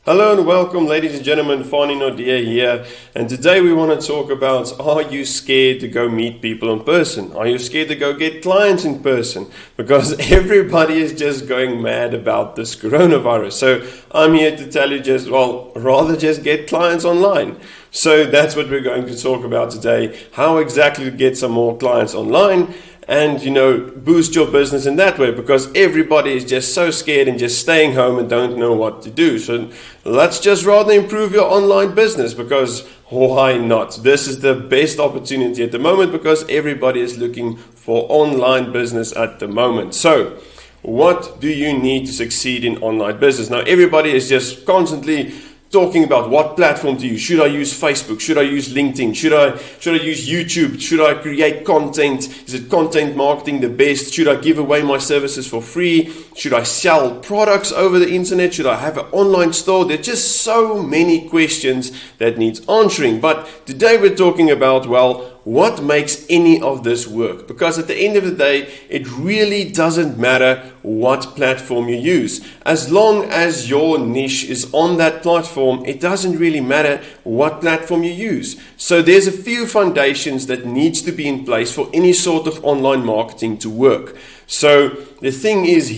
Hello and welcome, ladies and gentlemen. Fanie Naude here, and today we want to talk about: are you scared to go meet people in person? Are you scared to go get clients in person? Because everybody is just going mad about this coronavirus. So I'm here to tell you rather just get clients online. So that's what we're going to talk about today: how exactly to get some more clients online and boost your business in that way, because everybody is just so scared and just staying home and don't know what to do. So let's just rather improve your online business, because why not? This is the best opportunity at the moment, because everybody is looking for online business at the moment. So what do you need to succeed in online business? Now everybody is just constantly talking about what platform to use. Should I use Facebook? Should I use LinkedIn? Should I use YouTube? Should I create content? Is it content marketing the best? Should I give away my services for free? Should I sell products over the internet? Should I have an online store? There's just so many questions that needs answering. But today we're talking about, what makes any of this work? Because at the end of the day, it really doesn't matter what platform you use. As long as your niche is on that platform, it doesn't really matter what platform you use. So there's a few foundations that needs to be in place for any sort of online marketing to work. So the thing is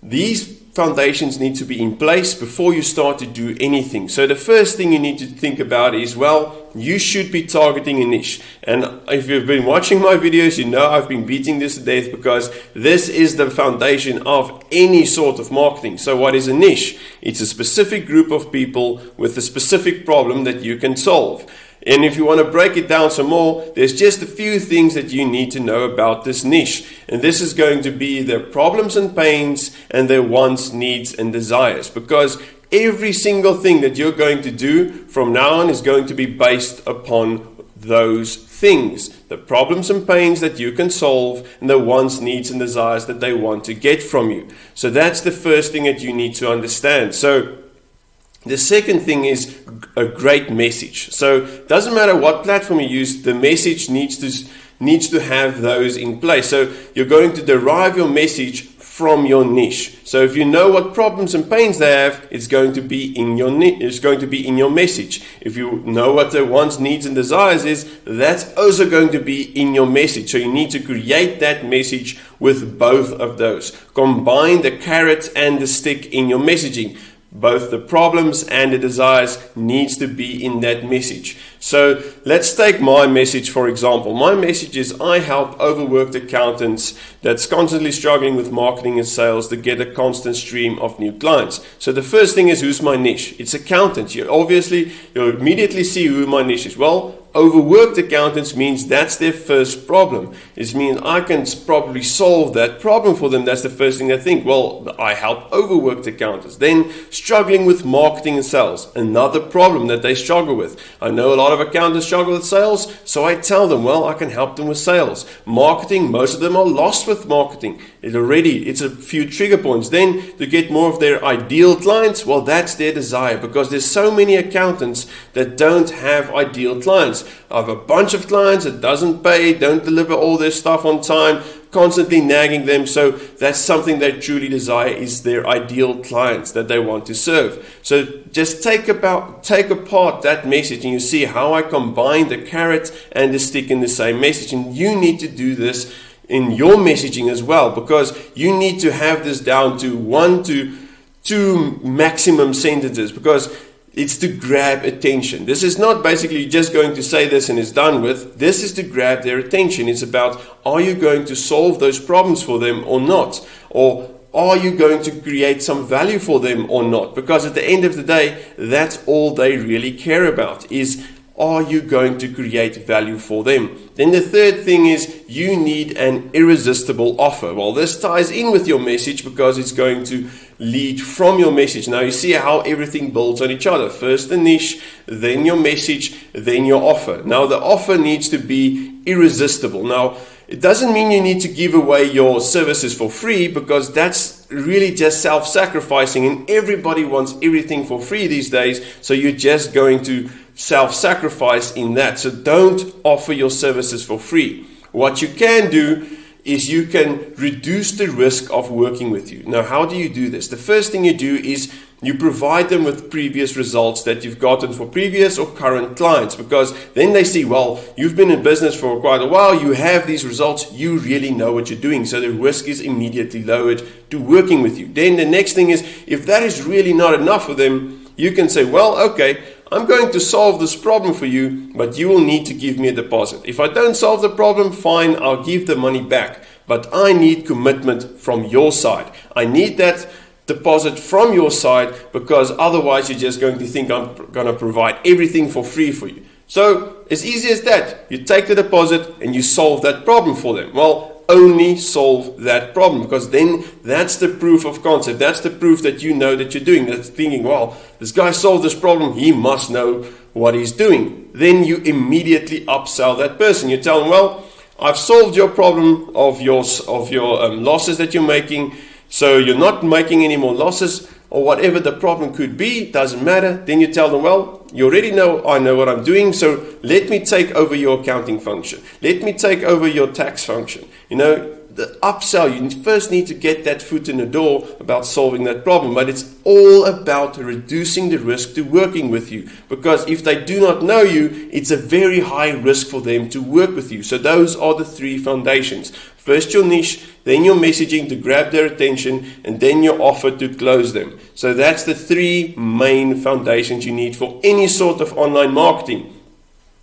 these foundations need to be in place before you start to do anything. So the first thing you need to think about is, you should be targeting a niche. And if you've been watching my videos, you know I've been beating this to death, because this is the foundation of any sort of marketing. So what is a niche? It's a specific group of people with a specific problem that you can solve. And if you want to break it down some more, there's just a few things that you need to know about this niche. And this is going to be their problems and pains and their wants, needs and desires. Because every single thing that you're going to do from now on is going to be based upon those things. The problems and pains that you can solve, and the wants, needs and desires that they want to get from you. So that's the first thing that you need to understand. So the second thing is a great message. So it doesn't matter what platform you use, the message needs to have those in place. So you're going to derive your message from your niche. So if you know what problems and pains they have, it's going to be in your it's going to be in your message. If you know what their wants, needs and desires is, that's also going to be in your message. So you need to create that message with both of those. Combine the carrot and the stick in your messaging. Both the problems and the desires needs to be in that message. So let's take my message, for example. My message is, I help overworked accountants that's constantly struggling with marketing and sales to get a constant stream of new clients. So the first thing is, who's my niche? It's accountants. You'll immediately see who my niche is. Overworked accountants means that's their first problem. It means I can probably solve that problem for them. That's the first thing they think. I help overworked accountants. Then struggling with marketing and sales, another problem that they struggle with. I know a lot of accountants struggle with sales, so I tell them, I can help them with sales. Marketing, most of them are lost with marketing. It's a few trigger points. Then to get more of their ideal clients, that's their desire, because there's so many accountants that don't have ideal clients. I have a bunch of clients that doesn't pay, don't deliver all their stuff on time, constantly nagging them. So that's something they truly desire, is their ideal clients that they want to serve. So just take apart that message, and you see how I combine the carrot and the stick in the same message. And you need to do this in your messaging as well, because you need to have this down to 1 to 2 maximum sentences, because it's to grab attention. This is not basically just going to say this and it's done with. This is to grab their attention. It's about, are you going to solve those problems for them or not? Or are you going to create some value for them or not? Because at the end of the day, that's all they really care about, is, are you going to create value for them? Then the third thing is, you need an irresistible offer. This ties in with your message, because it's going to lead from your message. Now you see how everything builds on each other. First the niche, then your message, then your offer. Now the offer needs to be irresistible. Now it doesn't mean you need to give away your services for free, because that's really just self-sacrificing, and everybody wants everything for free these days. So you're just going to self-sacrifice in that. So don't offer your services for free. What you can do is you can reduce the risk of working with you. Now, how do you do this? The first thing you do is you provide them with previous results that you've gotten for previous or current clients, because then they see, well, you've been in business for quite a while, you have these results, you really know what you're doing, so the risk is immediately lowered to working with you. Then the next thing is, if that is really not enough for them, you can say, well, okay, I'm going to solve this problem for you, but you will need to give me a deposit. If I don't solve the problem, fine, I'll give the money back. But I need commitment from your side. I need that deposit from your side, because otherwise you're just going to think I'm going to provide everything for free for you. So as easy as that, you take the deposit and you solve that problem for them. Well, only solve that problem, because then that's the proof of concept. That's the proof that you know that you're doing. That's thinking, well, this guy solved this problem, he must know what he's doing. Then you immediately upsell that person. You tell them, well, I've solved your problem of your losses that you're making, so you're not making any more losses, or whatever the problem could be, doesn't matter. Then you tell them, well, you already know I know what I'm doing, so let me take over your accounting function. Let me take over your tax function. You know, the upsell, you first need to get that foot in the door about solving that problem, but it's all about reducing the risk to working with you, because if they do not know you, it's a very high risk for them to work with you. So those are the three foundations. First your niche, then your messaging to grab their attention, and then your offer to close them. So that's the three main foundations you need for any sort of online marketing.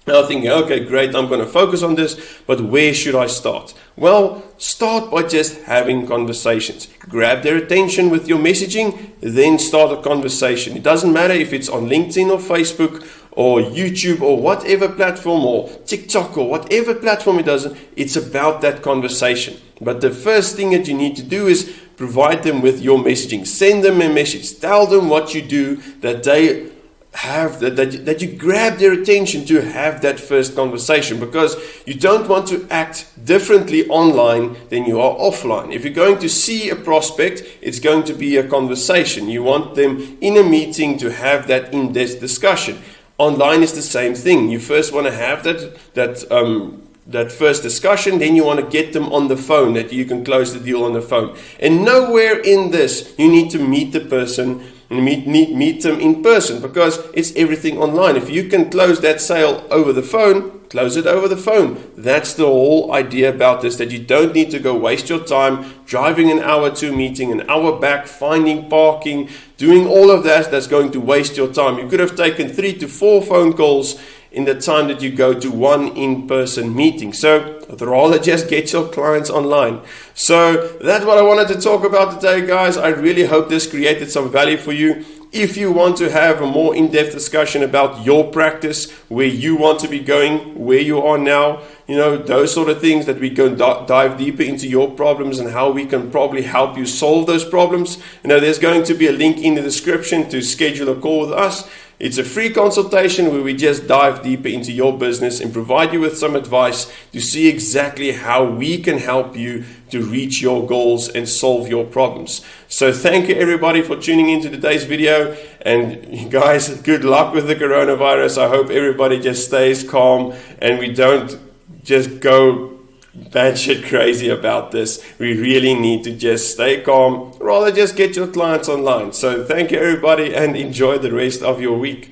Now thinking, okay, great, I'm going to focus on this, but where should I start? Well, start by just having conversations. Grab their attention with your messaging, then start a conversation. It doesn't matter if it's on LinkedIn or Facebook or YouTube or whatever platform, or TikTok or whatever platform it does, it's about that conversation. But the first thing that you need to do is provide them with your messaging. Send them a message. Tell them what you do, that they have that you grab their attention to have that first conversation, because you don't want to act differently online than you are offline. If you're going to see a prospect, it's going to be a conversation. You want them in a meeting to have that in-depth discussion. Online is the same thing. You first want to have that first discussion, then you want to get them on the phone, that you can close the deal on the phone. And nowhere in this you need to meet the person and meet them in person, because it's everything online. If you can close that sale over the phone, close it over the phone. That's the whole idea about this, that you don't need to go waste your time driving an hour to a meeting, an hour back, finding parking, doing all of that. That's going to waste your time. You could have taken 3 to 4 phone calls in the time that you go to one in-person meeting. So rather just get your clients online. So that's what I wanted to talk about today, guys. I really hope this created some value for you. If you want to have a more in-depth discussion about your practice, where you want to be going, where you are now, you know, those sort of things, that we can dive deeper into your problems and how we can probably help you solve those problems. You know, there's going to be a link in the description to schedule a call with us. It's a free consultation where we just dive deeper into your business and provide you with some advice to see exactly how we can help you to reach your goals and solve your problems. So thank you everybody for tuning into today's video, and you guys, good luck with the coronavirus. I hope everybody just stays calm and we don't just go batshit crazy about this. We really need to just stay calm, rather just get your clients online. So thank you everybody, and enjoy the rest of your week.